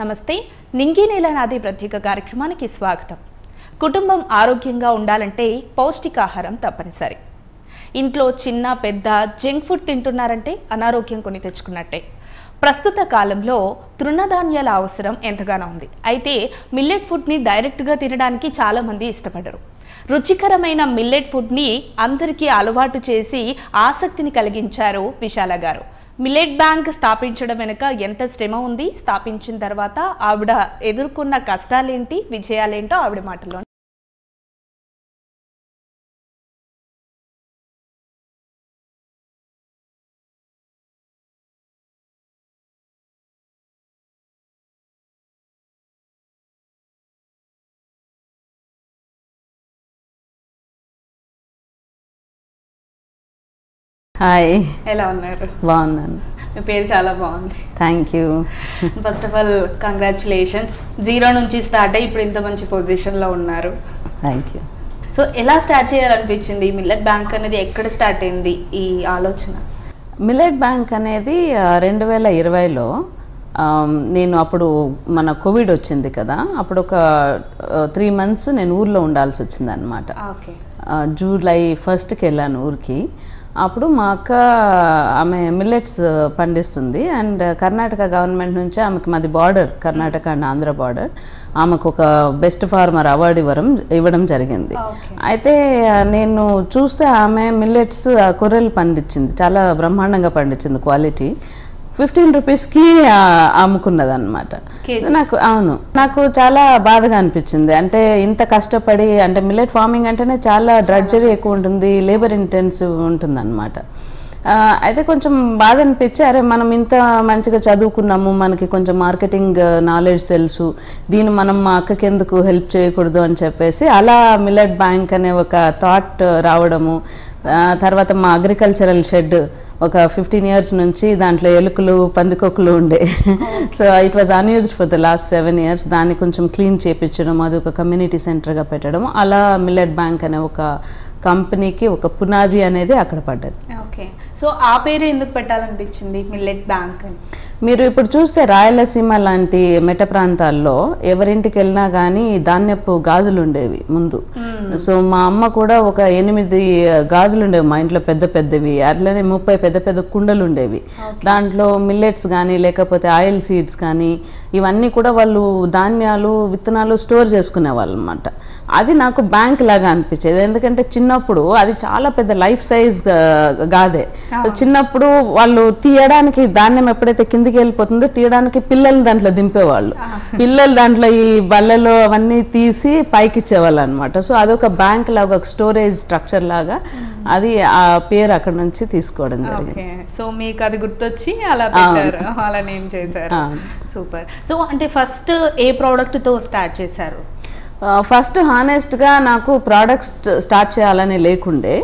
నమస్తే నింగి నేల నాది ప్రత్యేక కార్యక్రమానికి స్వాగతం. కుటుంబం ఆరోగ్యంగా ఉండాలంటే పౌష్టికాహారం తప్పనిసరి. ఇంట్లో చిన్న పెద్ద జంక్ ఫుడ్ తింటున్నారంటే అనారోగ్యం కొని తెచ్చుకున్నట్టే. ప్రస్తుత కాలంలో తృణధాన్యాల అవసరం ఎంతగానో ఉంది. అయితే మిల్లెట్ ఫుడ్ని డైరెక్ట్గా తినడానికి చాలామంది ఇష్టపడరు. రుచికరమైన మిల్లెట్ ఫుడ్ని అందరికీ అలవాటు చేసి ఆసక్తిని కలిగించారు విశాల గారు. మిల్లెట్ బ్యాంక్ స్థాపించడం వెనుక ఎంత శ్రమ ఉంది, స్థాపించిన తర్వాత ఆవిడ ఎదుర్కొన్న కష్టాలేంటి, విజయాలేంటో ఆవిడ మాటల్లో. హాయ్, ఎలా ఉన్నారు? బాగున్నాను. మీ పేరు చాలా బాగుంది. Thank you. First of all congratulations. 0 నుంచి స్టార్ట్ అయ్యి ఇప్పుడు ఇంత మంచి పొజిషన్లో ఉన్నారు. Thank you. సో ఎలా స్టార్ట్ చేయాలనిపించింది? మిల్లెట్ బ్యాంక్ అనేది ఎక్కడ స్టార్ట్ అయింది ఈ ఆలోచన? మిల్లెట్ బ్యాంక్ అనేది 2020లో నేను అప్పుడు మన కోవిడ్ వచ్చింది కదా, అప్పుడు ఒక 3 months నేను ఊర్లో ఉండాల్సి వచ్చింది అనమాట. జూలై 1st వెళ్ళాను ఊరికి. అప్పుడు మా అక్క ఆమె మిల్లెట్స్ పండిస్తుంది అండ్ కర్ణాటక గవర్నమెంట్ నుంచి ఆమెకు, మాది border, Karnataka and Andhra border, ఆమెకు ఒక బెస్ట్ ఫార్మర్ అవార్డు ఇవ్వడం జరిగింది. అయితే నేను చూస్తే ఆమె మిల్లెట్స్ కొర్రెలు పండించింది, చాలా బ్రహ్మాండంగా పండించింది, క్వాలిటీ 15 రూపీస్కి అమ్ముకున్నది అనమాట. నాకు చాలా బాధగా అనిపించింది. అంటే ఇంత కష్టపడి, అంటే మిల్లెట్ ఫార్మింగ్ అంటేనే చాలా డ్రడ్జరీ ఎక్కువ ఉంటుంది, లేబర్ ఇంటెన్సివ్ ఉంటుంది అనమాట. అయితే కొంచెం బాధ అనిపించి, అరే మనం ఇంత మంచిగా చదువుకున్నాము, మనకి కొంచెం మార్కెటింగ్ నాలెడ్జ్ తెలుసు, దీన్ని మనం మా అక్కకి ఎందుకు హెల్ప్ చేయకూడదు అని చెప్పేసి అలా మిల్లెట్ బ్యాంక్ అనే ఒక థాట్ రావడము. తర్వాత మా అగ్రికల్చరల్ షెడ్ ఒక 15 years నుంచి దాంట్లో ఎలుకలు, పందికొక్కులు ఉండే. So it was unused for the last 7 years. దాన్ని కొంచెం క్లీన్ చేయించడం, అది ఒక కమ్యూనిటీ సెంటర్గా పెట్టడం, అలా మిల్లెట్ బ్యాంక్ అనే ఒక కంపెనీకి ఒక పునాది అనేది అక్కడ పడ్డది. ఓకే, సో ఆ పేరు ఎందుకు పెట్టాలనిపించింది మిల్లెట్ బ్యాంక్ అని? మీరు ఇప్పుడు చూస్తే రాయలసీమ లాంటి మెట్ట ప్రాంతాల్లో ఎవరింటికి వెళ్ళినా కానీ ధాన్యపు గాజులు ఉండేవి ముందు. సో మా అమ్మ కూడా ఒక 8 గాజులు ఉండేవి మా ఇంట్లో, పెద్ద పెద్దవి. అట్లనే 30 పెద్ద పెద్ద కుండలు ఉండేవి. దాంట్లో మిల్లెట్స్ కానీ లేకపోతే ఆయిల్ సీడ్స్ కానీ ఇవన్నీ కూడా వాళ్ళు ధాన్యాలు, విత్తనాలు స్టోర్ చేసుకునేవాళ్ళు అనమాట. అది నాకు బ్యాంక్ లాగా అనిపించేది. ఎందుకంటే చిన్నప్పుడు అది చాలా పెద్ద లైఫ్ సైజ్ గాదే. చిన్నప్పుడు వాళ్ళు తీయడానికి, ధాన్యం ఎప్పుడైతే కిందికి వెళ్ళిపోతుందో తీయడానికి పిల్లల్ని దాంట్లో దింపేవాళ్ళు. పిల్లలు దాంట్లో ఈ బల్లలు అవన్నీ తీసి పైకి ఇచ్చేవాళ్ళు అనమాట. సో అదొక బ్యాంక్ లాగా, ఒక స్టోరేజ్ స్ట్రక్చర్ లాగా, అది ఆ పేరు అక్కడ నుంచి తీసుకోవడం జరిగింది. సో మీకు అది గుర్తొచ్చి అలా పెట్టారు, అలా నేమ్ చేశారు. సూపర్. సో అంటే ఫస్ట్ ఏ ప్రోడక్ట్తో స్టార్ట్ చేశారు? ఫస్ట్ హానెస్ట్గా నాకు ప్రోడక్ట్స్ స్టార్ట్ చేయాలని లేకుండే.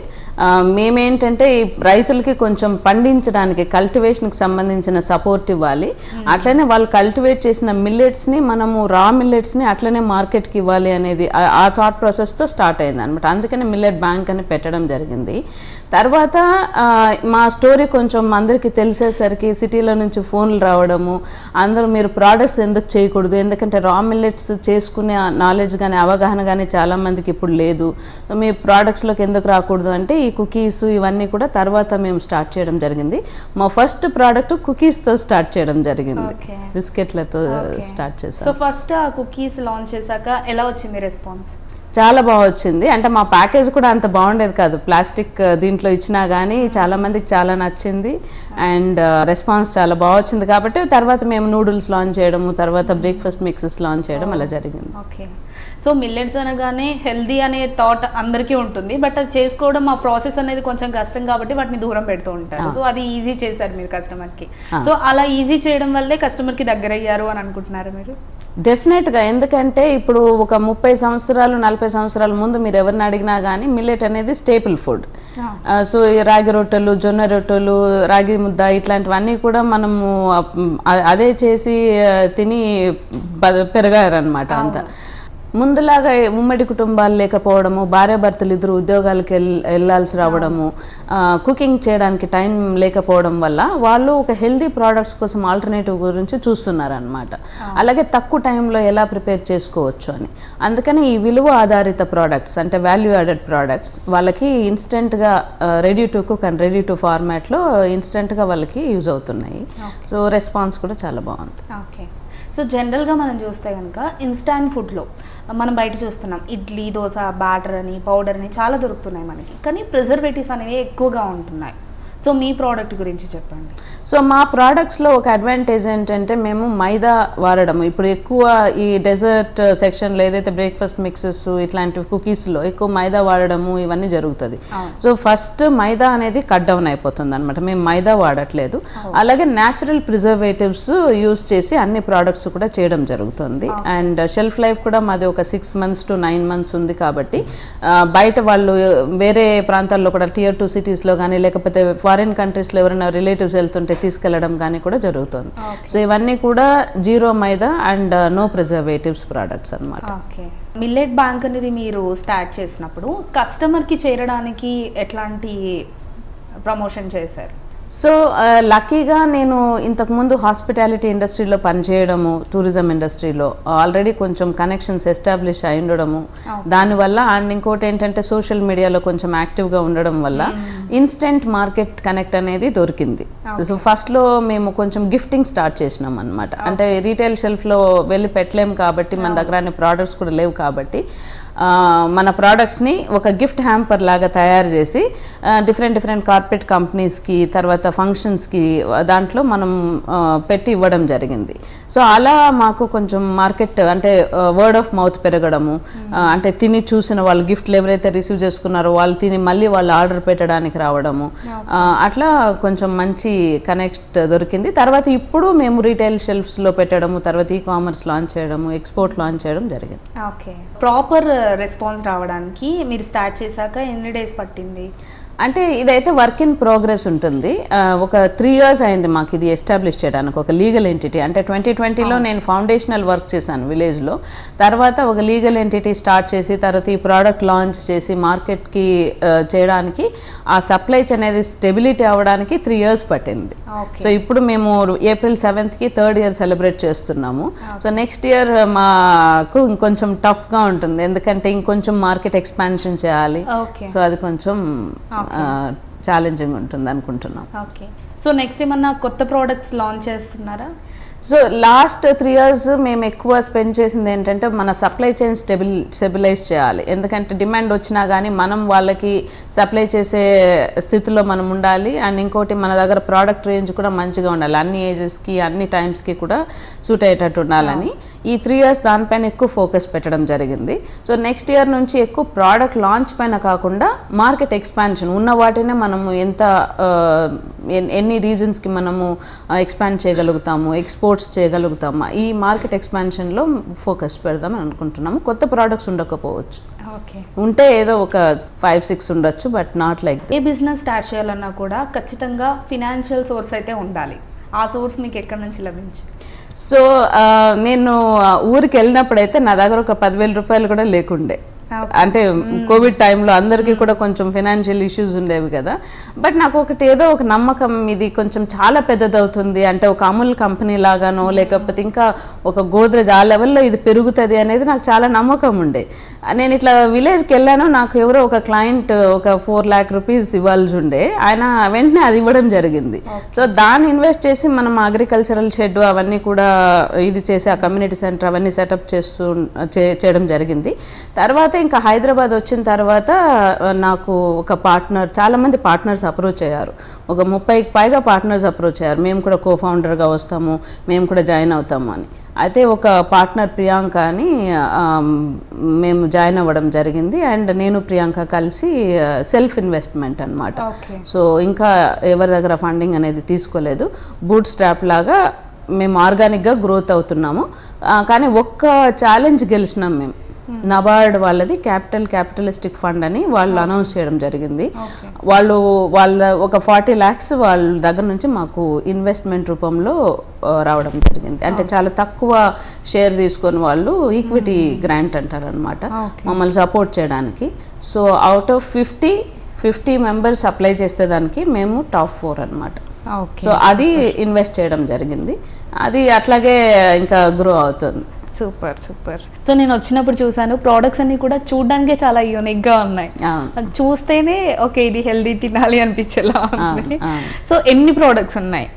మేమేంటంటే ఈ రైతులకి కొంచెం పండించడానికి, కల్టివేషన్కి సంబంధించిన సపోర్ట్ ఇవ్వాలి. అట్లనే వాళ్ళు కల్టివేట్ చేసిన మిల్లెట్స్ని మనము రా మిల్లెట్స్ని అట్లనే మార్కెట్కి ఇవ్వాలి అనేది ఆ థాట్ ప్రాసెస్తో స్టార్ట్ అయింది అనమాట. అందుకని మిల్లెట్ బ్యాంక్ అని పెట్టడం జరిగింది. తర్వాత మా స్టోరీ కొంచెం అందరికీ తెలిసేసరికి సిటీలో నుంచి ఫోన్లు రావడము, అందరూ మీరు ప్రోడక్ట్స్ ఎందుకు చేయకూడదు, ఎందుకంటే రా మిల్లెట్స్ చేసుకునే నాలెడ్జ్ కానీ అవగాహన కానీ చాలామందికి ఇప్పుడు లేదు, మీ ప్రోడక్ట్స్లోకి ఎందుకు రాకూడదు అంటే ఈ కుకీస్ ఇవన్నీ కూడా తర్వాత మేము స్టార్ట్ చేయడం జరిగింది. మా ఫస్ట్ ప్రోడక్ట్ కుకీస్తో స్టార్ట్ చేయడం జరిగింది, బిస్కెట్లతో స్టార్ట్ చేసాం. సో ఫస్ట్ ఆ కుకీస్ లాంచ్ చేశాక ఎలా వచ్చింది రెస్పాన్స్? చాలా బాగా వచ్చింది. అంటే మా ప్యాకేజ్ కూడా అంత బాగుండేది కాదు, ప్లాస్టిక్ దీంట్లో ఇచ్చినా కానీ చాలా మందికి చాలా నచ్చింది అండ్ రెస్పాన్స్ చాలా బాగా వచ్చింది. కాబట్టి తర్వాత మేము నూడిల్స్ లాంచ్ చేయడము, తర్వాత బ్రేక్ఫాస్ట్ మిక్సెస్ లాంచ్ చేయడం అలా జరిగింది. ఓకే, సో మిల్లెట్స్ అనగానే హెల్దీ అనే థాట్ అందరికీ ఉంటుంది, బట్ అది చేసుకోవడం, ఆ ప్రాసెస్ అనేది కొంచెం కష్టం కాబట్టి వాటిని దూరం పెడుతూ ఉంటారు. సో అది ఈజీ చేశారు మీరు కస్టమర్కి. సో అలా ఈజీ చేయడం వల్లే కస్టమర్కి దగ్గర అయ్యారు అని అనుకుంటున్నారు మీరు? డెఫినెట్గా. ఎందుకంటే ఇప్పుడు ఒక 30 సంవత్సరాలు 40 సంవత్సరాల ముందు మీరు ఎవరిని అడిగినా కానీ మిల్లెట్ అనేది స్టేపుల్ ఫుడ్. సో రాగి రొట్టెలు, జొన్న రొట్టెలు, రాగి ముద్ద ఇట్లాంటివన్నీ కూడా మనము అదే చేసి తిని పెరగారనమాట అంతా. ముందులాగా ఉమ్మడి కుటుంబాలు లేకపోవడము, భార్యాభర్తలు ఇద్దరు ఉద్యోగాలకు వెళ్ళాల్సి రావడము, కుకింగ్ చేయడానికి టైం లేకపోవడం వల్ల వాళ్ళు ఒక హెల్దీ ప్రోడక్ట్స్ కోసం ఆల్టర్నేటివ్ గురించి చూస్తున్నారు అనమాట. అలాగే తక్కువ టైంలో ఎలా ప్రిపేర్ చేసుకోవచ్చు అని. అందుకని ఈ విలువ ఆధారిత ప్రోడక్ట్స్ అంటే వాల్యూ యాడెడ్ ప్రోడక్ట్స్ వాళ్ళకి ఇన్స్టెంట్గా ready to cook and ready to ఫార్మాట్లో ఇన్స్టెంట్గా వాళ్ళకి యూజ్ అవుతున్నాయి. సో రెస్పాన్స్ కూడా చాలా బాగుంది. ఓకే. సో జనరల్గా మనం చూస్తే కనుక ఇన్స్టాంట్ ఫుడ్లో మనం బయట చూస్తున్నాం ఇడ్లీ, దోశ, బ్యాటర్ అని, పౌడర్ అని చాలా దొరుకుతున్నాయి మనకి. కానీ ప్రిజర్వేటివ్స్ అనేవి ఎక్కువగా ఉంటున్నాయి. సో మీ ప్రోడక్ట్ గురించి చెప్పండి. సో మా ప్రోడక్ట్స్లో ఒక అడ్వాంటేజ్ ఏంటంటే మేము మైదా వాడడము. ఇప్పుడు ఎక్కువ ఈ డెజర్ట్ సెక్షన్లో ఏదైతే బ్రేక్ఫాస్ట్ మిక్సెస్ ఇట్లాంటి కుకీస్లో ఎక్కువ మైదా వాడడము ఇవన్నీ జరుగుతుంది. సో ఫస్ట్ మైదా అనేది కట్ డౌన్ అయిపోతుంది అనమాట. మేము మైదా వాడట్లేదు. అలాగే న్యాచురల్ ప్రిజర్వేటివ్స్ యూజ్ చేసి అన్ని ప్రోడక్ట్స్ కూడా చేయడం జరుగుతుంది. అండ్ షెల్ఫ్ లైఫ్ కూడా మాది ఒక 6 months to 9 months ఉంది. కాబట్టి బయట వాళ్ళు వేరే ప్రాంతాల్లో కూడా Tier 2 సిటీస్లో కానీ లేకపోతే ఫారిన్ కంట్రీస్లో ఎవరైనా రిలేటివ్స్ వెళ్తుంటే తీసుకెళ్లడం కానీ కూడా జరుగుతుంది. సో ఇవన్నీ కూడా zero maida and no preservatives products అనమాట. మిల్లెట్ బ్యాంక్ అనేది మీరు స్టార్ట్ చేసినప్పుడు కస్టమర్కి చేరడానికి ఎట్లాంటి ప్రమోషన్ చేశారు? సో లక్కీగా నేను ఇంతకుముందు హాస్పిటాలిటీ ఇండస్ట్రీలో పనిచేయడము, టూరిజం ఇండస్ట్రీలో ఆల్రెడీ కొంచెం కనెక్షన్స్ ఎస్టాబ్లిష్ అయి ఉండడము, దానివల్ల అండ్ ఇంకోటి ఏంటంటే సోషల్ మీడియాలో కొంచెం యాక్టివ్గా ఉండడం వల్ల ఇన్స్టెంట్ మార్కెట్ కనెక్ట్ అనేది దొరికింది. సో ఫస్ట్లో మేము కొంచెం గిఫ్టింగ్ స్టార్ట్ చేసినాం అనమాట. అంటే రీటైల్ షెల్ఫ్లో వెళ్ళి పెట్టలేము కాబట్టి, మన దగ్గర అన్ని ప్రోడక్ట్స్ కూడా లేవు కాబట్టి మన ప్రోడక్ట్స్ని ఒక గిఫ్ట్ హ్యాంపర్ లాగా తయారు చేసి డిఫరెంట్ కార్పొరేట్ కంపెనీస్కి తర్వాత ఫంక్షన్స్కి దాంట్లో మనం పెట్టి ఇవ్వడం జరిగింది. సో అలా మాకు కొంచెం మార్కెట్ అంటే వర్డ్ ఆఫ్ మౌత్ పెరగడము, అంటే తిని చూసిన వాళ్ళు గిఫ్ట్లు ఎవరైతే రిసీవ్ చేసుకున్నారో వాళ్ళు తిని మళ్ళీ వాళ్ళు ఆర్డర్ పెట్టడానికి రావడము, అట్లా కొంచెం మంచి కనెక్ట్ దొరికింది. తర్వాత ఇప్పుడు మేము రీటైల్ షెల్ఫ్స్లో పెట్టడము, తర్వాత ఈ-కామర్స్ లాంచ్ చేయడము, ఎక్స్పోర్ట్ లాంచ్ చేయడం జరిగింది. ఓకే. ప్రాపర్ రెస్పాన్స్ రావడానికి మీరు స్టార్ట్ చేశాక ఎన్ని డేస్ పట్టింది? అంటే ఇదైతే వర్క్ ఇన్ ప్రోగ్రెస్ ఉంటుంది. ఒక 3 years అయింది మాకు ఇది ఎస్టాబ్లిష్ చేయడానికి ఒక లీగల్ ఎంటిటీ. అంటే 2020లో నేను ఫౌండేషనల్ వర్క్ చేశాను విలేజ్లో. తర్వాత ఒక లీగల్ ఎంటిటీ స్టార్ట్ చేసి తర్వాత ఈ ప్రోడక్ట్ లాంచ్ చేసి మార్కెట్కి చేయడానికి ఆ సప్లై అనేది స్టెబిలిటీ అవ్వడానికి 3 years పట్టింది. సో ఇప్పుడు మేము April 7th 3rd year celebrate చేస్తున్నాము. సో నెక్స్ట్ ఇయర్ మాకు ఇంకొంచెం టఫ్గా ఉంటుంది, ఎందుకంటే ఇంకొంచెం మార్కెట్ ఎక్స్పాన్షన్ చేయాలి. సో అది కొంచెం ఛాలెంజింగ్ ఉంటుంది అనుకుంటున్నాం. ఓకే. సో నెక్స్ట్ ఏమన్నా కొత్త ప్రోడక్ట్స్ లాంచ్ చేస్తున్నారా? సో లాస్ట్ 3 years మేము ఎక్కువ స్పెండ్ చేసింది ఏంటంటే మన సప్లై చైన్ స్టెబిలైజ్ చేయాలి. ఎందుకంటే డిమాండ్ వచ్చినా కానీ మనం వాళ్ళకి సప్లై చేసే స్థితిలో మనం ఉండాలి. అండ్ ఇంకోటి మన దగ్గర ప్రోడక్ట్ రేంజ్ కూడా మంచిగా ఉండాలి, అన్ని ఏజెస్కి అన్ని టైమ్స్కి కూడా సూట్ అయ్యేటట్టు ఉండాలని ఈ 3 years దానిపైన ఎక్కువ ఫోకస్ పెట్టడం జరిగింది. సో నెక్స్ట్ ఇయర్ నుంచి ఎక్కువ ప్రోడక్ట్ లాంచ్ పైన కాకుండా మార్కెట్ ఎక్స్పాన్షన్ ఉన్న వాటినే మనము ఎన్ని రీజన్స్కి మనము ఎక్స్పాండ్ చేయగలుగుతాము, ఎక్స్పోర్ట్స్ చేయగలుగుతామా, ఈ మార్కెట్ ఎక్స్పాన్షన్లో ఫోకస్ పెడదాం అనుకుంటున్నాము. కొత్త ప్రోడక్ట్స్ ఉండకపోవచ్చు, ఉంటే ఏదో ఒక 5-6 ఉండొచ్చు, but not like. A business start చేయాలన్నా కూడా ఖచ్చితంగా ఫినాన్షియల్ సోర్స్ అయితే ఉండాలి. ఆ సోర్స్ మీకు ఎక్కడి నుంచి లభించింది? సో నేను ఊరికి వెళ్ళినప్పుడైతే నా దగ్గర ఒక 10,000 రూపాయలు కూడా లేకుండే. అంటే కోవిడ్ టైంలో అందరికీ కూడా కొంచెం ఫైనాన్షియల్ ఇష్యూస్ ఉండేవి కదా. బట్ నాకు ఒకటి ఏదో ఒక నమ్మకం, ఇది కొంచెం చాలా పెద్దదవుతుంది అంటే ఒక అమూల్ కంపెనీ లాగానో లేకపోతే ఇంకా ఒక గోద్రేజ్ ఆ లెవెల్లో ఇది పెరుగుతుంది అనేది నాకు చాలా నమ్మకం ఉండే. నేను ఇట్లా విలేజ్కి వెళ్ళాను, నాకు ఎవరో ఒక క్లయింట్ ఒక 4 lakh rupees ఇవ్వాల్సి ఉండే, ఆయన వెంటనే అది ఇవ్వడం జరిగింది. సో దాన్ని ఇన్వెస్ట్ చేసి మనం అగ్రికల్చరల్ షెడ్ అవన్నీ కూడా ఇది చేసి ఆ కమ్యూనిటీ సెంటర్ అవన్నీ సెటప్ చేయడం జరిగింది. తర్వాత ఇంకా హైదరాబాద్ వచ్చిన తర్వాత నాకు ఒక పార్ట్నర్, చాలామంది పార్ట్నర్స్ అప్రోచ్ అయ్యారు, ఒక 30కి పైగా పార్ట్నర్స్ అప్రోచ్ అయ్యారు, మేము కూడా కో-ఫౌండర్గా వస్తాము, మేము కూడా జాయిన్ అవుతాము అని. అయితే ఒక పార్ట్నర్ ప్రియాంక అని మేము జాయిన్ అవ్వడం జరిగింది. అండ్ నేను ప్రియాంక కలిసి సెల్ఫ్ ఇన్వెస్ట్మెంట్ అనమాట. సో ఇంకా ఎవరి దగ్గర ఫండింగ్ అనేది తీసుకోలేదు, బూట్ స్ట్రాప్ లాగా మేము ఆర్గానిక్గా గ్రోత్ అవుతున్నాము. కానీ ఒక్క ఛాలెంజ్ గెలిచినాం మేము, నబార్డ్ వాళ్ళది క్యాపిటలిస్టిక్ ఫండ్ అని వాళ్ళు అనౌన్స్ చేయడం జరిగింది. వాళ్ళ ఒక 40 lakhs వాళ్ళ దగ్గర నుంచి మాకు ఇన్వెస్ట్మెంట్ రూపంలో రావడం జరిగింది. అంటే చాలా తక్కువ షేర్ తీసుకొని వాళ్ళు ఈక్విటీ గ్రాంట్ అంటారు అనమాట, మమ్మల్ని సపోర్ట్ చేయడానికి. So out of 50 members apply చేసే దానికి మేము టాప్ 4 అనమాట. సో అది ఇన్వెస్ట్ చేయడం జరిగింది. అది అట్లాగే ఇంకా గ్రో అవుతుంది. సూపర్. సో నేను వచ్చినప్పుడు చూసాను, ప్రోడక్ట్స్ అన్ని కూడా చూడడానికే చాలా యూనిక్గా ఉన్నాయి. చూస్తేనే ఓకే ఇది హెల్దీ తినాలి అనిపించేలా ఉంది. సో ఎన్ని ప్రోడక్ట్స్ ఉన్నాయి?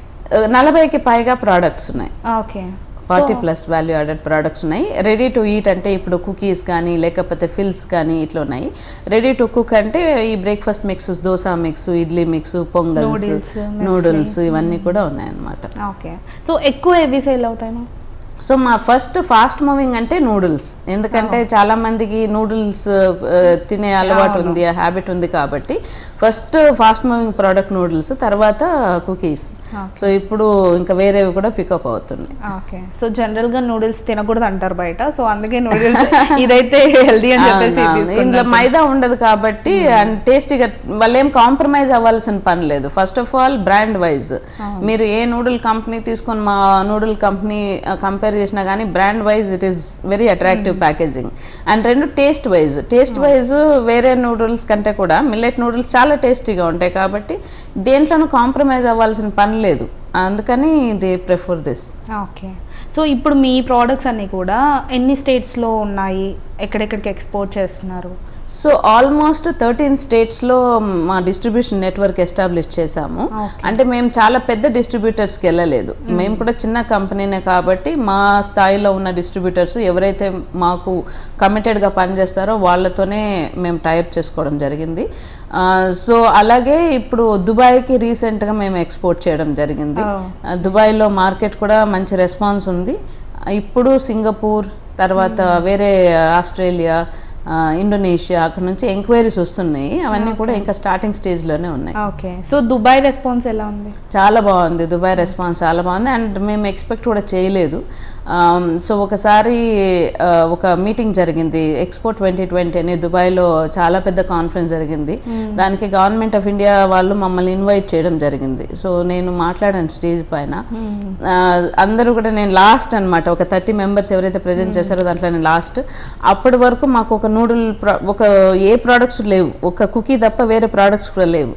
40కి పైగా ప్రోడక్ట్స్ ఉన్నాయి. ఓకే, 40+ వాల్యూ యాడెడ్ ప్రోడక్ట్స్ ఉన్నాయి. రెడీ టు ఈట్ అంటే ఇప్పుడు కుకీస్ కానీ లేకపోతే ఫిల్స్ కానీ ఇట్లా ఉన్నాయి. రెడీ టు కుక్ అంటే ఈ breakfast mix, dosa mix, idli mix, pongals, noodles ఇవన్నీ కూడా ఉన్నాయన్నమాట. ఓకే, సో ఎక్కువ ఏవి సేల్ అవుతాయి? సో మా ఫాస్ట్ మూవింగ్ అంటే నూడిల్స్, ఎందుకంటే చాలా మందికి నూడిల్స్ తినే అలవాటు ఉంది, హ్యాబిట్ ఉంది కాబట్టి first fast moving product noodles, తర్వాత కుకీస్. సో ఇప్పుడు ఇంకా వేరేవి కూడా పికప్ అవుతుంది. ఓకే, సో జనరల్ గా నూడిల్స్ తినకూడదు అంటారు బయట, సో అందుకే నూడిల్స్ ఇదైతే హెల్దీ అని చెప్పేసి ఇందులో మైదా ఉండదు కాబట్టి అండ్ టేస్టీగా వాళ్ళు ఏం కాంప్రమైజ్ అవ్వాల్సిన పని లేదు. First of all brand wise మీరు ఏ నూడిల్ కంపెనీ తీసుకొని మా నూడిల్ కంపెనీ కంపేర్ చేసినా కానీ brand wise it is very attractive packaging. And రెండు టేస్ట్ వైజ్ వేరే నూడిల్స్ కంటే కూడా మిల్లెట్ నూడిల్స్ చాలా టేస్టీగా ఉంటాయి కాబట్టి దేంట్లోనూ కాంప్రమైజ్ అవ్వాల్సిన పని లేదు, అందుకని they prefer this. Okay, so ఇప్పుడు మీ ప్రోడక్ట్స్ అన్నీ కూడా ఎన్ని స్టేట్స్లో ఉన్నాయి, ఎక్కడెక్కడికి ఎక్స్పోర్ట్ చేస్తున్నారు? సో ఆల్మోస్ట్ 13 స్టేట్స్లో మా డిస్ట్రిబ్యూషన్ నెట్వర్క్ ఎస్టాబ్లిష్ చేశాము. అంటే మేము చాలా పెద్ద డిస్ట్రిబ్యూటర్స్కి వెళ్ళలేదు, మేము కూడా చిన్న కంపెనీనే కాబట్టి మా స్థాయిలో ఉన్న డిస్ట్రిబ్యూటర్స్ ఎవరైతే మాకు కమిటెడ్గా పనిచేస్తారో వాళ్ళతోనే మేము టైప్ చేసుకోవడం జరిగింది. సో అలాగే ఇప్పుడు దుబాయ్కి రీసెంట్గా మేము ఎక్స్పోర్ట్ చేయడం జరిగింది. దుబాయ్లో మార్కెట్ కూడా మంచి రెస్పాన్స్ ఉంది. ఇప్పుడు సింగపూర్, తర్వాత వేరే ఆస్ట్రేలియా, ఇండోనేషియా అక్కడ నుంచి ఎంక్వైరీస్ వస్తున్నాయి. అవన్నీ కూడా ఇంకా స్టార్టింగ్ స్టేజ్లోనే ఉన్నాయి. ఓకే, సో దుబాయ్ రెస్పాన్స్ ఎలా ఉంది? చాలా బాగుంది, దుబాయ్ రెస్పాన్స్ చాలా బాగుంది. అండ్ మేము ఎక్స్పెక్ట్ కూడా చేయలేదు. సో ఒకసారి ఒక మీటింగ్ జరిగింది, ఎక్స్పో 2020 అని దుబాయ్లో చాలా పెద్ద కాన్ఫరెన్స్ జరిగింది. దానికి గవర్నమెంట్ ఆఫ్ ఇండియా వాళ్ళు మమ్మల్ని ఇన్వైట్ చేయడం జరిగింది. సో నేను మాట్లాడాను స్టేజ్ పైన. అందరూ కూడా నేను లాస్ట్ అనమాట, ఒక 30 మెంబర్స్ ఎవరైతే ప్రజెంట్ చేశారో దాంట్లో నేను లాస్ట్. అప్పటి వరకు మాకు ఒక ఒక ఏ ప్రోడక్ట్స్ లేవు, ఒక కుకీ తప్ప వేరే ప్రోడక్ట్స్ కూడా లేవు.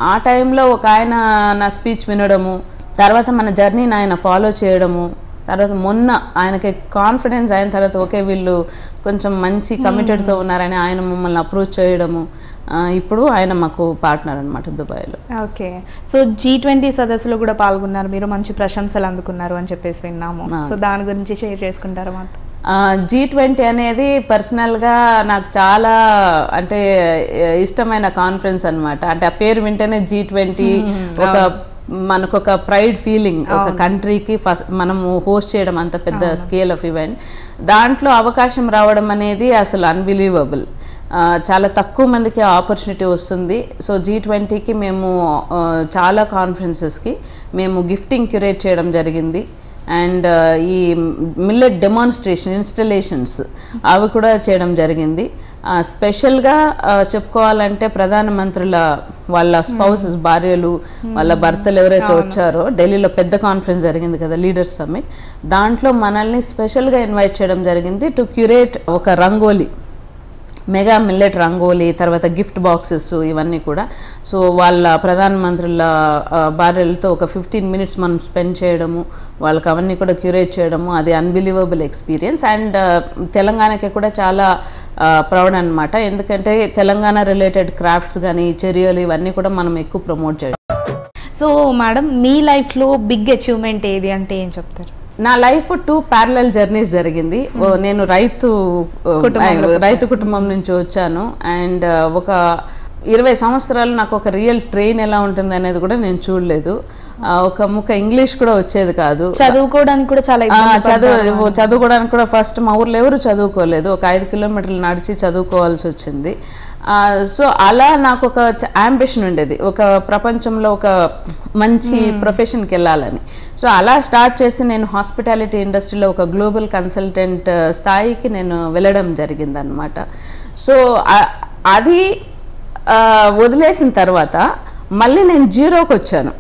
ఆ టైంలో ఒక ఆయన నా స్పీచ్ వినడము, తర్వాత మన జర్నీని ఆయన ఫాలో చేయడము, తర్వాత మొన్న ఆయనకి కాన్ఫిడెన్స్ అయిన తర్వాత ఓకే వీళ్ళు కొంచెం మంచి కమిటెడ్తో ఉన్నారని ఆయన మమ్మల్ని అప్రోచ్ చేయడము. ఇప్పుడు ఆయన మాకు పార్ట్నర్ అనమాట దుబాయ్లో. ఓకే, సో G20 సదస్సులో కూడా పాల్గొన్నారు మీరు, మంచి ప్రశంసలు అందుకున్నారు అని చెప్పేసి విన్నాము. సో దాని గురించి షేర్ చేసుకుంటారా మాతో? G20 అనేది పర్సనల్గా నాకు చాలా అంటే ఇష్టమైన కాన్ఫరెన్స్ అనమాట. అంటే ఆ పేరు వింటేనే G20 ఒక మనకు ఒక ప్రైడ్ ఫీలింగ్, ఒక కంట్రీకి ఫస్ట్ మనము హోస్ట్ చేయడం అంత పెద్ద స్కేల్ ఆఫ్ ఈవెంట్, దాంట్లో అవకాశం రావడం అనేది అసలు అన్బిలీవబుల్. చాలా తక్కువ మందికి ఆపర్చునిటీ వస్తుంది. సో G20కి మేము చాలా కాన్ఫరెన్సెస్కి మేము గిఫ్టింగ్ క్యూరేట్ చేయడం జరిగింది. అండ్ ఈ మిల్లెట్ డెమాన్స్ట్రేషన్ ఇన్స్టలేషన్స్ అవి కూడా చేయడం జరిగింది. స్పెషల్గా చెప్పుకోవాలంటే ప్రధానమంత్రుల వాళ్ళ స్పౌసెస్, భార్యలు, వాళ్ళ భర్తలు ఎవరైతే వచ్చారో ఢిల్లీలో పెద్ద కాన్ఫరెన్స్ జరిగింది కదా, లీడర్స్ సమ్మిట్, దాంట్లో మనల్ని స్పెషల్గా ఇన్వైట్ చేయడం జరిగింది టు క్యూరేట్ ఒక రంగోలీ, మెగా మిల్లెట్ రంగోలీ, తర్వాత గిఫ్ట్ బాక్సెస్ ఇవన్నీ కూడా. సో వాళ్ళ ప్రధానమంత్రుల భార్యలతో ఒక 15 minutes మనం స్పెండ్ చేయడము, వాళ్ళకి అవన్నీ కూడా క్యూరేట్ చేయడము, అది అన్బిలీవబుల్ ఎక్స్పీరియన్స్. అండ్ తెలంగాణకి కూడా చాలా ప్రౌడ్ అనమాట, ఎందుకంటే తెలంగాణ రిలేటెడ్ క్రాఫ్ట్స్ కానీ చర్యలు ఇవన్నీ కూడా మనం ఎక్కువ ప్రమోట్ చేయడం. సో మేడం, మీ లైఫ్లో బిగ్ అచీవ్మెంట్ ఏది అంటే ఏం చెప్తారు? నా లైఫ్ 2 parallel జర్నీస్ జరిగింది. నేను రైతు కుటుంబం నుంచి వచ్చాను. అండ్ ఒక 20 సంవత్సరాలు నాకు ఒక రియల్ ట్రైన్ ఎలా ఉంటుంది అనేది కూడా నేను చూడలేదు. ఒక ముక్క ఇంగ్లీష్ కూడా వచ్చేది కాదు, చదువుకోవడానికి కూడా చాలా చదువుకోవడానికి కూడా ఫస్ట్ మా ఊర్లో ఎవరు చదువుకోలేదు, ఒక 5 కిలోమీటర్లు నడిచి చదువుకోవాల్సి వచ్చింది. సో అలా నాకు ఒక అంబిషన్ ఉండేది, ఒక ప్రపంచంలో ఒక మంచి ప్రొఫెషన్కి వెళ్ళాలని. సో అలా స్టార్ట్ చేసి నేను హాస్పిటాలిటీ ఇండస్ట్రీలో ఒక గ్లోబల్ కన్సల్టెంట్ స్థాయికి నేను వెళ్ళడం జరిగిందనమాట. సో అది వదిలేసిన తర్వాత మళ్ళీ నేను జీరోకి వచ్చాను.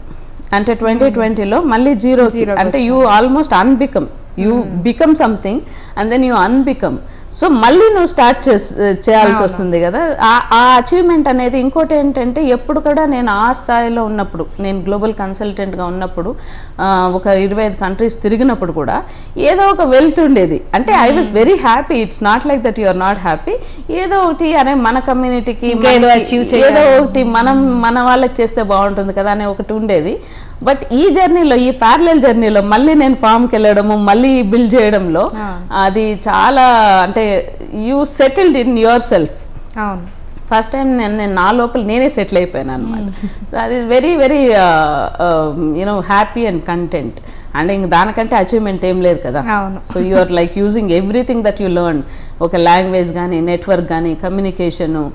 అంటే 2020లో మళ్ళీ జీరో, అంటే you almost unbecome, you become something and then you unbecome. So మళ్ళీ నువ్వు స్టార్ట్ చేయాల్సి వస్తుంది కదా. ఆ అచీవ్మెంట్ అనేది. ఇంకోటి ఏంటంటే ఎప్పుడు కూడా నేను ఆ స్థాయిలో ఉన్నప్పుడు, నేను గ్లోబల్ కన్సల్టెంట్గా ఉన్నప్పుడు ఒక 25 కంట్రీస్ తిరిగినప్పుడు కూడా ఏదో ఒక వెళ్తుండేది. అంటే I was very happy. It's not like that you are not happy. ఏదో ఒకటి అనే మన కమ్యూనిటీకి ఏదో ఒకటి మన వాళ్ళకి చేస్తే బాగుంటుంది కదా అనే ఒకటి ఉండేది. బట్ ఈ జర్నీలో, ఈ ప్యారలల్ జర్నీలో మళ్ళీ నేను ఫామ్కి వెళ్ళడము, మళ్ళీ బిల్డ్ చేయడంలో అది చాలా, అంటే you settled in your self. First time నేను నా లోపల నేనే సెటిల్ అయిపోయాను అనమాట. అది very very you know happy and content. And ఇంక దానికంటే అచీవ్మెంట్ ఏం లేదు కదా. So you are like using everything that you learn. ఒక లాంగ్వేజ్ కానీ, నెట్వర్క్ కానీ, కమ్యూనికేషను,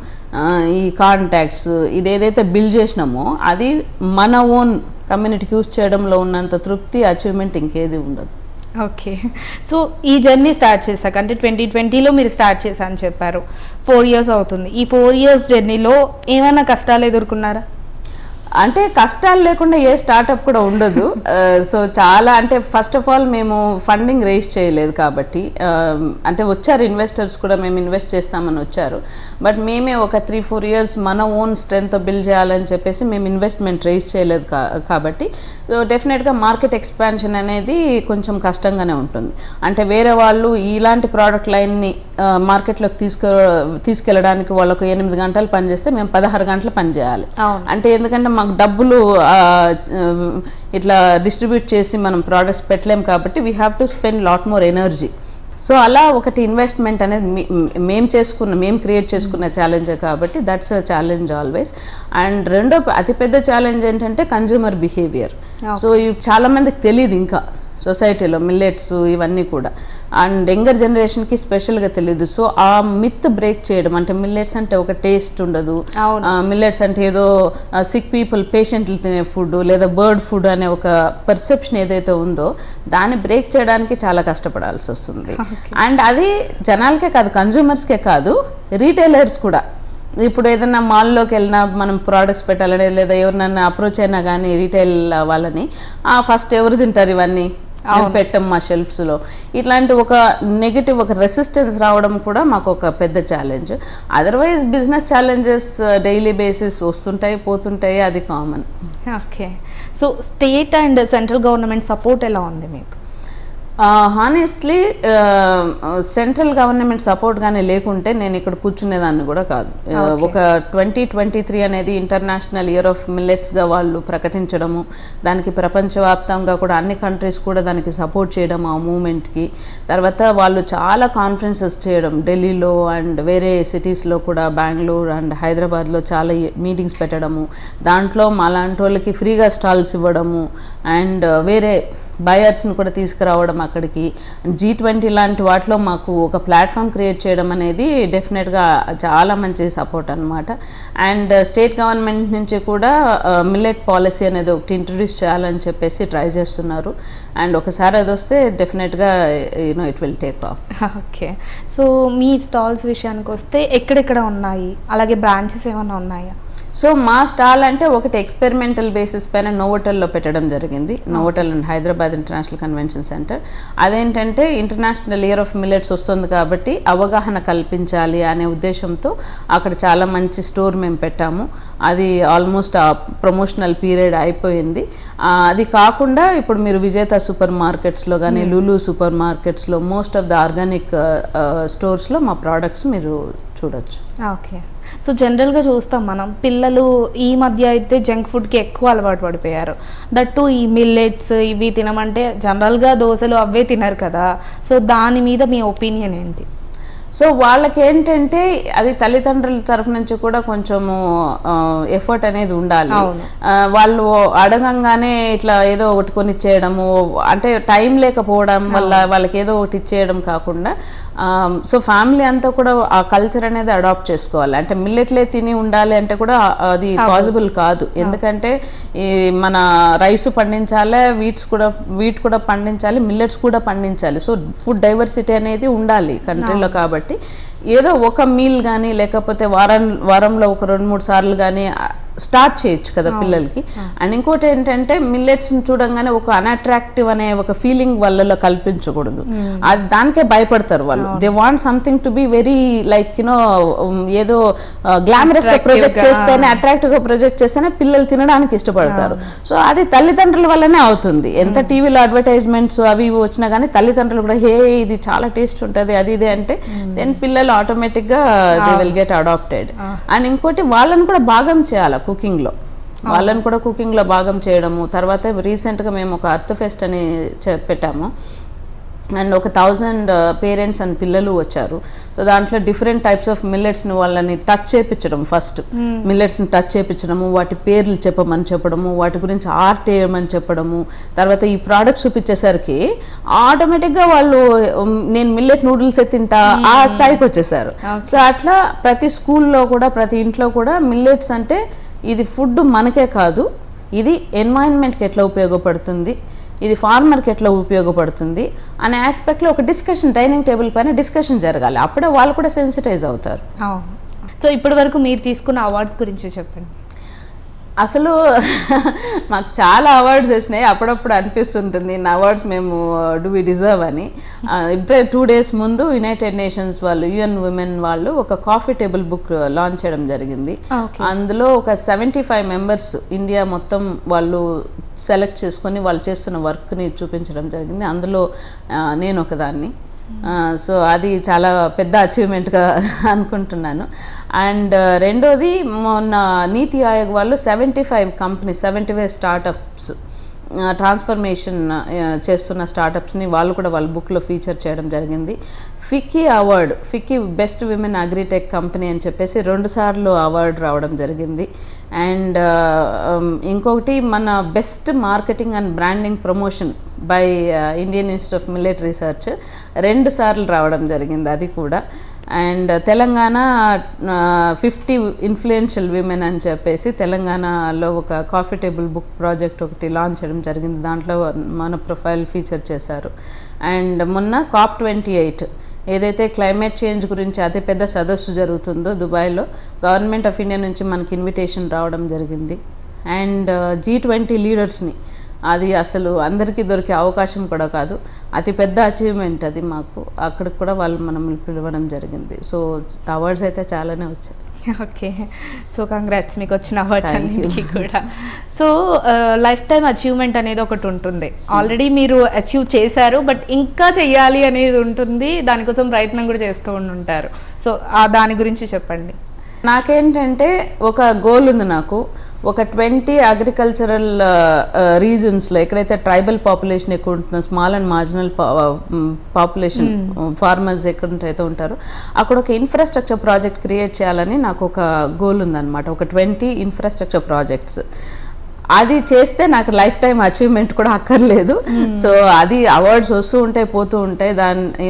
ఈ కాంటాక్ట్స్, ఇదేదైతే బిల్డ్ చేసినామో అది మన ఓన్ కమ్యూనిటీకి యూజ్ చేయడంలో ఉన్నంత తృప్తి, అచీవ్మెంట్ ఇంకేది ఉండదు. ఓకే. సో ఈ జర్నీ స్టార్ట్ చేశాక, అంటే 2020లో మీరు స్టార్ట్ చేశా అని చెప్పారు, 4 years అవుతుంది. ఈ 4 years జర్నీలో ఏమైనా కష్టాలు ఎదుర్కొన్నారా? అంటే కష్టాలు లేకుండా ఏ స్టార్టప్ కూడా ఉండదు. సో చాలా, అంటే ఫస్ట్ ఆఫ్ ఆల్ మేము ఫండింగ్ రేస్ చేయలేదు కాబట్టి, అంటే వచ్చారు ఇన్వెస్టర్స్ కూడా, మేము ఇన్వెస్ట్ చేస్తామని వచ్చారు. బట్ మేమే ఒక 3-4 years మన ఓన్ స్ట్రెంత్ బిల్డ్ చేయాలని చెప్పేసి మేము ఇన్వెస్ట్మెంట్ రేస్ చేయలేదు కాబట్టి డెఫినెట్గా మార్కెట్ ఎక్స్పాన్షన్ అనేది కొంచెం కష్టంగానే ఉంటుంది. అంటే వేరే వాళ్ళు ఇలాంటి ప్రోడక్ట్ లైన్ని మార్కెట్లోకి తీసుకెళ్ళడానికి వాళ్ళకు 8 గంటలు పనిచేస్తే మేము 16 గంటలు పనిచేయాలి. అంటే ఎందుకంటే మాకు డబ్బులు ఇట్లా డిస్ట్రిబ్యూట్ చేసి మనం ప్రోడక్ట్స్ పెట్టలేం కాబట్టి we have to spend lot more energy. So అలా ఒకటి ఇన్వెస్ట్మెంట్ అనేది మేము క్రియేట్ చేసుకున్న ఛాలెంజే కాబట్టి that's a challenge always. And రెండో అతిపెద్ద ఛాలెంజ్ ఏంటంటే కన్జ్యూమర్ బిహేవియర్. సో ఇవి చాలామందికి తెలియదు ఇంకా సొసైటీలో, మిల్లెట్స్ ఇవన్నీ కూడా. అండ్ యంగర్ జనరేషన్కి స్పెషల్గా తెలియదు. సో ఆ మిత్ బ్రేక్ చేయడం, అంటే మిల్లెట్స్ అంటే ఒక టేస్ట్ ఉండదు, మిల్లెట్స్ అంటే ఏదో సిక్ పీపుల్, పేషెంట్లు తినే ఫుడ్ లేదా బర్డ్ ఫుడ్ అనే ఒక పర్సెప్షన్ ఏదైతే ఉందో దాన్ని బ్రేక్ చేయడానికి చాలా కష్టపడాల్సి వస్తుంది. అండ్ అది జనాలకే కాదు, కన్జ్యూమర్స్కే కాదు, రీటైలర్స్ కూడా. ఇప్పుడు ఏదైనా మాల్లోకి వెళ్ళినా మనం ప్రోడక్ట్స్ పెట్టాలని లేదా ఎవరినైనా అప్రోచ్ అయినా కానీ రీటైల్ వాళ్ళని, ఫస్ట్ ఎవరు తింటారు ఇవన్నీ, పెట్టం మా షెల్ఫ్స్లో, ఇట్లాంటి ఒక నెగిటివ్, ఒక రెసిస్టెన్స్ రావడం కూడా మాకు ఒక పెద్ద challenge. Otherwise business challenges daily basis వస్తుంటాయి పోతుంటాయి, అది common. Okay. So state and central government support ఎలా ఉంది మీకు? హానెస్ట్లీ సెంట్రల్ గవర్నమెంట్ సపోర్ట్ కానీ లేకుంటే నేను ఇక్కడ కూర్చునేదాన్ని కూడా కాదు. ఒక 2023 అనేది ఇంటర్నేషనల్ ఇయర్ ఆఫ్ మిల్లెట్స్గా వాళ్ళు ప్రకటించడము, దానికి ప్రపంచవ్యాప్తంగా కూడా అన్ని కంట్రీస్ కూడా దానికి సపోర్ట్ చేయడం ఆ మూమెంట్కి. తర్వాత వాళ్ళు చాలా కాన్ఫరెన్సెస్ చేయడం ఢిల్లీలో అండ్ వేరే సిటీస్లో కూడా, బెంగళూరు అండ్ హైదరాబాద్లో చాలా మీటింగ్స్ పెట్టడము, దాంట్లో మాలాంటి వాళ్ళకి ఫ్రీగా స్టాల్స్ ఇవ్వడము అండ్ వేరే బయర్స్ని కూడా తీసుకురావడం అక్కడికి. G20 లాంటి వాటిలో మాకు ఒక ప్లాట్ఫామ్ క్రియేట్ చేయడం అనేది డెఫినెట్గా చాలా మంచి సపోర్ట్ అనమాట. అండ్ స్టేట్ గవర్నమెంట్ నుంచి కూడా మిల్లెట్ పాలసీ అనేది ఒకటి ఇంట్రడ్యూస్ చేయాలని చెప్పేసి ట్రై చేస్తున్నారు. అండ్ ఒకసారి అది వస్తే డెఫినెట్గా it will take off. Okay. So me stalls విషయానికి వస్తే ఎక్కడెక్కడ ఉన్నాయి, అలాగే బ్రాంచెస్ ఏమైనా ఉన్నాయా? సో మా స్టాల్ అంటే ఒకటి ఎక్స్పెరిమెంటల్ బేసిస్ పైన నోవోటెల్లో పెట్టడం జరిగింది, Novotel and Hyderabad international convention centre. అదేంటంటే ఇంటర్నేషనల్ ఇయర్ ఆఫ్ మిల్లెట్స్ వస్తుంది కాబట్టి అవగాహన కల్పించాలి అనే ఉద్దేశంతో అక్కడ చాలా మంచి స్టోర్ మేము పెట్టాము. అది ఆల్మోస్ట్ ఆ ప్రమోషనల్ పీరియడ్ అయిపోయింది. అది కాకుండా ఇప్పుడు మీరు విజేత సూపర్ మార్కెట్స్లో కానీ, లులు సూపర్ మార్కెట్స్లో, మోస్ట్ ఆఫ్ ద ఆర్గానిక్ స్టోర్స్లో మా ప్రోడక్ట్స్ మీరు చూడొచ్చు. ఓకే. సో జనరల్గా చూస్తాం మనం, పిల్లలు ఈ మధ్య అయితే జంక్ ఫుడ్కి ఎక్కువ అలవాటు పడిపోయారు. దట్టు ఈ మిల్లెట్స్ ఇవి తినమంటే జనరల్గా దోశలు అవే తినరు కదా. సో దాని మీద మీ ఒపీనియన్ ఏంటి? సో వాళ్ళకి ఏంటంటే అది తల్లిదండ్రుల తరఫు నుంచి కూడా కొంచెము ఎఫర్ట్ అనేది ఉండాలి. వాళ్ళు అడగంగానే ఇట్లా ఏదో ఒకటి కొనిచ్చేయడము, అంటే టైం లేకపోవడం వల్ల వాళ్ళకి ఏదో ఒకటి ఇచ్చేయడం కాకుండా సో ఫ్యామిలీ అంతా కూడా ఆ కల్చర్ అనేది అడాప్ట్ చేసుకోవాలి. అంటే మిల్లెట్లే తిని ఉండాలి అంటే కూడా అది పాసిబుల్ కాదు. ఎందుకంటే ఈ మన రైస్ పండించాలి, వీట్ కూడా పండించాలి, మిల్లెట్స్ కూడా పండించాలి. సో ఫుడ్ డైవర్సిటీ అనేది ఉండాలి కంట్రీలో. కాబట్టి ఏదో ఒక మీల్ కానీ లేకపోతే వారంలో ఒక 2-3 సార్లు కానీ స్టార్ట్ చేయొచ్చు కదా పిల్లలకి. అండ్ ఇంకోటి ఏంటంటే మిల్లెట్స్ని చూడంగానే ఒక అన్అట్రాక్టివ్ అనే ఒక ఫీలింగ్ వాళ్ళలో కల్పించకూడదు. అది దానికే భయపడతారు వాళ్ళు. They want something to be very like you know ఏదో గ్లామరస్ గా ప్రొజెక్ట్ చేస్తేనే, అట్రాక్టివ్ గా ప్రొజెక్ట్ చేస్తేనే పిల్లలు తినడానికి ఇష్టపడతారు. సో అది తల్లిదండ్రుల వల్లనే అవుతుంది. ఎంత టీవీలో అడ్వర్టైజ్మెంట్స్ అవి ఇవి వచ్చినా కానీ తల్లిదండ్రులు కూడా హే ఇది చాలా టేస్ట్ ఉంటుంది అది ఇది అంటే దెన్ పిల్లలు ఆటోమేటిక్ గా they will get adapted. And ఇంకోటి వాళ్ళని కూడా భాగం చేయాలి కుకింగ్లో. వాళ్ళని కూడా కుకింగ్లో భాగం చేయడము. తర్వాత రీసెంట్గా మేము ఒక అర్త్ ఫెస్ట్ అని పెట్టాము. అండ్ ఒక 1000 పేరెంట్స్ అండ్ పిల్లలు వచ్చారు. సో దాంట్లో డిఫరెంట్ టైప్స్ ఆఫ్ మిల్లెట్స్ని వాళ్ళని టచ్ చేయించడం, ఫస్ట్ మిల్లెట్స్ని టచ్ చేయించడము, వాటి పేర్లు చెప్పడము, వాటి గురించి ఆర్ట్ వేయమని చెప్పడము, తర్వాత ఈ ప్రోడక్ట్స్ చూపించేసరికి ఆటోమేటిక్గా వాళ్ళు నేను మిల్లెట్ నూడిల్స్ తింటా ఆ స్థాయికి వచ్చేసారు. సో అట్లా ప్రతి స్కూల్లో కూడా ప్రతి ఇంట్లో కూడా మిల్లెట్స్ అంటే ఇది ఫుడ్ మనకే కాదు, ఇది ఎన్వైరన్మెంట్కి ఎట్లా ఉపయోగపడుతుంది, ఇది ఫార్మర్కి ఎట్లా ఉపయోగపడుతుంది అనే ఆస్పెక్ట్లో ఒక డిస్కషన్, డైనింగ్ టేబుల్ పైన డిస్కషన్ జరగాలి. అప్పుడే వాళ్ళు కూడా సెన్సిటైజ్ అవుతారు. సో ఇప్పటి వరకు మీరు తీసుకున్న అవార్డ్స్ గురించి చెప్పండి. అసలు మాకు చాలా అవార్డ్స్ వచ్చినాయి. అప్పుడప్పుడు అనిపిస్తుంటుంది నా అవార్డ్స్ మేము డూ వి డిజర్వ్ అని. ఇప్పుడే 2 days ముందు యునైటెడ్ నేషన్స్ వాళ్ళు, UN Women వాళ్ళు ఒక కాఫీ టేబుల్ బుక్ లాంచ్ చేయడం జరిగింది. అందులో ఒక 75 మెంబర్స్ ఇండియా మొత్తం వాళ్ళు సెలెక్ట్ చేసుకొని వాళ్ళు చేస్తున్న వర్క్ని చూపించడం జరిగింది. అందులో నేను ఒకదాన్ని. సో అది చాలా పెద్ద అచీవ్మెంట్గా అనుకుంటున్నాను. అండ్ రెండోది మొన్న నీతి ఆయోగ్ వాళ్ళు 75 కంపెనీస్, 75 స్టార్టప్స్ ట్రాన్స్ఫర్మేషన్ చేస్తున్న స్టార్టప్స్ని వాళ్ళు కూడా వాళ్ళ బుక్లో ఫీచర్ చేయడం జరిగింది. FICCI award, FICCI best women agritech company అని చెప్పేసి 2 సార్లు అవార్డు రావడం జరిగింది. అండ్ ఇంకొకటి మన best marketing and branding promotion by Indian institute of millet research 2 సార్లు రావడం జరిగింది అది కూడా. అండ్ తెలంగాణ 50 ఇన్ఫ్లుయెన్షియల్ విమెన్ అని చెప్పేసి తెలంగాణలో ఒక కాఫీ టేబుల్ బుక్ ప్రాజెక్ట్ ఒకటి లాంచ్ చేయడం జరిగింది. దాంట్లో మన ప్రొఫైల్ ఫీచర్ చేశారు. అండ్ మొన్న COP28 ఏదైతే క్లైమేట్ చేంజ్ గురించి అతిపెద్ద సదస్సు జరుగుతుందో దుబాయ్లో, గవర్నమెంట్ ఆఫ్ ఇండియా నుంచి మనకి ఇన్విటేషన్ రావడం జరిగింది. అండ్ G20 లీడర్స్ని, అది అసలు అందరికీ దొరికే అవకాశం కూడా కాదు, అతిపెద్ద అచీవ్మెంట్ అది మాకు. అక్కడికి కూడా వాళ్ళు మనం పిలవడం జరిగింది. సో అవార్డ్స్ అయితే చాలానే వచ్చాయి. ఓకే, సో కంగ్రాట్స్ మీకు వచ్చిన అవార్డ్స్ అన్నిటికీ కూడా. సో లైఫ్ టైం అచీవ్మెంట్ అనేది ఒకటి ఉంటుంది. ఆల్రెడీ మీరు అచీవ్ చేశారు, బట్ ఇంకా చెయ్యాలి అనేది ఉంటుంది, దానికోసం ప్రయత్నం కూడా చేస్తూ ఉంటారు. సో దాని గురించి చెప్పండి. నాకేంటంటే ఒక గోల్ ఉంది నాకు. ఒక 20 అగ్రికల్చరల్ రీజన్స్లో ఎక్కడైతే ట్రైబల్ పాపులేషన్ ఎక్కువ ఉంటుందో, small and marginal population farmers ఎక్కడైతే ఉంటారో అక్కడ ఒక ఇన్ఫ్రాస్ట్రక్చర్ ప్రాజెక్ట్ క్రియేట్ చేయాలని నాకు ఒక గోల్ ఉందన్నమాట. ఒక 20 ఇన్ఫ్రాస్ట్రక్చర్ ప్రాజెక్ట్స్. అది చేస్తే నాకు లైఫ్ టైం అచీవ్మెంట్ కూడా అక్కర్లేదు. సో అది అవార్డ్స్ వస్తూ ఉంటాయి పోతూ ఉంటాయి, దాని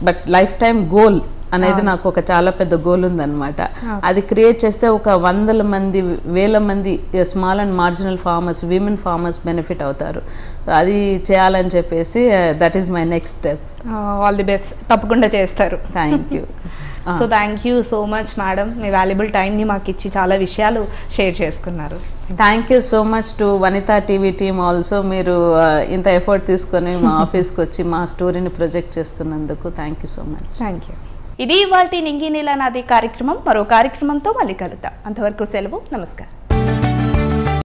బట్ లైఫ్ టైం గోల్ అనేది నాకు ఒక చాలా పెద్ద గోల్ ఉందన్నమాట. అది క్రియేట్ చేస్తే ఒక 100 మంది 1000 మంది small and marginal farmers, women farmers benefit అవుతారు. అది చేయాలని చెప్పేసి that is my next step. All the best, తప్పకుండా చేస్తారు. Thank you. So thank you so much madam, me valuable టైంని మాకు ఇచ్చి చాలా విషయాలు షేర్ చేసుకున్నారు. Thank you so much to Vanitha TV team also. మీరు ఇంత ఎఫర్ట్ తీసుకొని మా ఆఫీస్కి వచ్చి మా స్టోరీని ప్రొజెక్ట్ చేస్తున్నందుకు thank you so much. Thank you. ఇది ఇవాల్టి నింగి నీల నాది కార్యక్రమం. మరో కార్యక్రమంతో మళ్ళీ కలుద్దాం. అంతవరకు సెలవు, నమస్కారం.